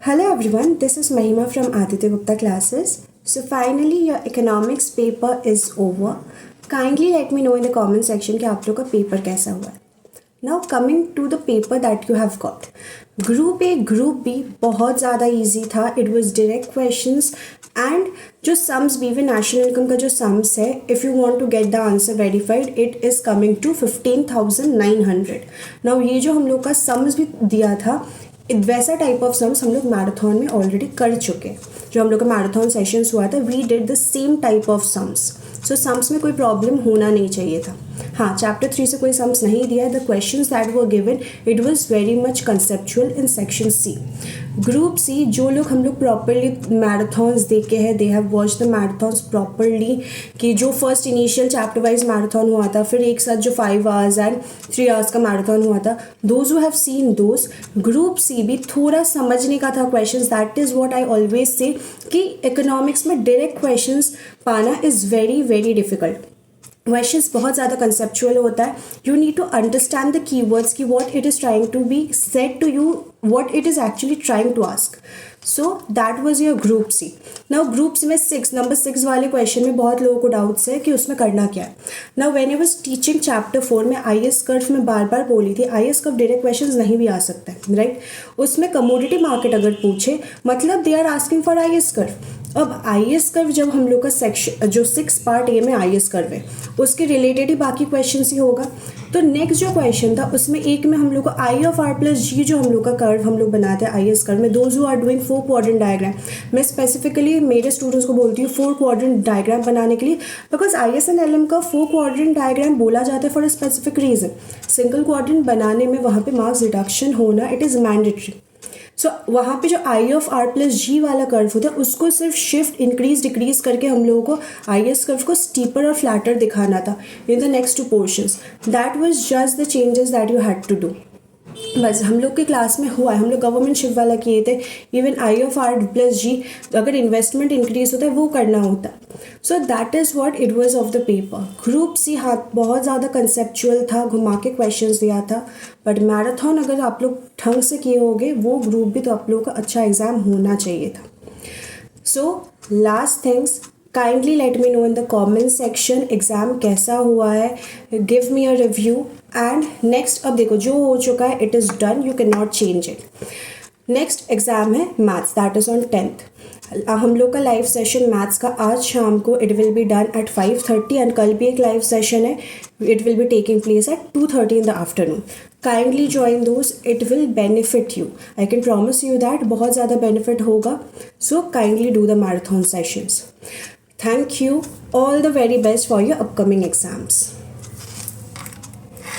Hello everyone, this is Mahima from Aditya Gupta classes. So finally your economics paper is over. Kindly let me know in the comment section कि आप लोग का paper कैसा हुआ है. Now coming to the paper that you have got. Group A, Group B बहुत ज़्यादा easy था. It was direct questions and जो sums भी वे national income का जो sums है, if you want to get the answer verified, it is coming to 15,900. Now ये जो हम लोग का sums भी दिया था, वैसा टाइप ऑफ सम्स हम लोग मैराथन में ऑलरेडी कर चुके हैं. जो हम लोग का मैराथन सेशंस हुआ था, we did the same type of sums. So sums में कोई प्रॉब्लम होना नहीं चाहिए था. हाँ, चैप्टर 3 से कोई सम्स नहीं दिया है. The questions that were given it was very much conceptual in section C. Group C, जो लोग हम लोग प्रॉपरली मैराथन्स देखे हैं, they have watch the marathons properly, कि जो first initial chapter wise marathon हुआ था, फिर एक साथ जो 5 आवर्स एंड 3 आवर्स का मैराथन हुआ था, those who have seen those. Group C भी थोड़ा समझने का था questions. That is what I always say कि इकोनॉमिक्स में डायरेक्ट क्वेश्चंस पाना is very very difficult. Questions बहुत ज़्यादा कंसेप्चुअल होता है. You need to understand the keywords कि what it is trying to be said to you, what it is actually trying to ask. So that was your group C. Now group C में number 6 वाले question में बहुत लोगों को doubts है कि उसमें करना क्या है. Now when I was teaching chapter 4 में IS कर्व में बार बार बोली थी, IS कर्व डायरेक्ट क्वेश्चंस नहीं भी आ सकता है, राइट. उसमें कमोडिटी मार्केट अगर पूछे, मतलब they are asking for IS curve. अब IS कर्व जब हम लोग का सेक्शन जो 6 पार्ट ए में IS कर्व है, उसके रिलेटेड ही बाकी क्वेश्चन ही होगा. तो नेक्स्ट जो क्वेश्चन था उसमें एक में हम लोग को I of R plus G जो हम लोग का कर्व हम लोग बनाते हैं IS कर्व में, those who are doing 4 quadrant diagram. मैं स्पेसिफिकली मेरे स्टूडेंट्स को बोलती हूँ 4 क्वाड्रेंट डायग्राम बनाने के लिए, बिकॉज IS एंड LM का 4 क्वाड्रेंट डायग्राम बोला जाता है for a specific reason. Single quadrant बनाने में वहाँ पे मार्क्स रिडक्शन होना इट इज़ मैंडेटरी. सो वहाँ पे जो I of R plus G वाला कर्व होता है, उसको सिर्फ शिफ्ट इंक्रीज डिक्रीज करके हम लोगों को IS कर्व को स्टीपर और फ्लैटर दिखाना था in the next 2 portions. That was just the changes that you had to do. बस हम लोग के क्लास में हुआ है, हम लोग गवर्नमेंट शिफ्ट वाला किए थे. Even I of R plus G अगर इन्वेस्टमेंट इंक्रीज होता है वो करना होता है. So that is what it was of the paper. Group C हाँ बहुत ज़्यादा कंसेप्चुअल था, घुमा के क्वेश्चंस दिया था. बट मैराथन अगर आप लोग ढंग से किए होगे वो ग्रुप भी, तो आप लोगों का अच्छा एग्ज़ाम होना चाहिए था. So last things, kindly let me know in the comment section exam कैसा हुआ है. Give me a review. And next, अब देखो जो हो चुका है it is done, you can not change it. Next exam है maths, that is on 10th. हम लोग का लाइव सेशन मैथ्स का आज शाम को it will be done at 5:30 and कल भी एक लाइव सेशन है, it will be taking place at 2:30 in the afternoon. Kindly join those, it will benefit you. I can promise you that बहुत ज़्यादा बेनिफिट होगा. So kindly do the marathon sessions. Thank you. All the very best for your upcoming exams.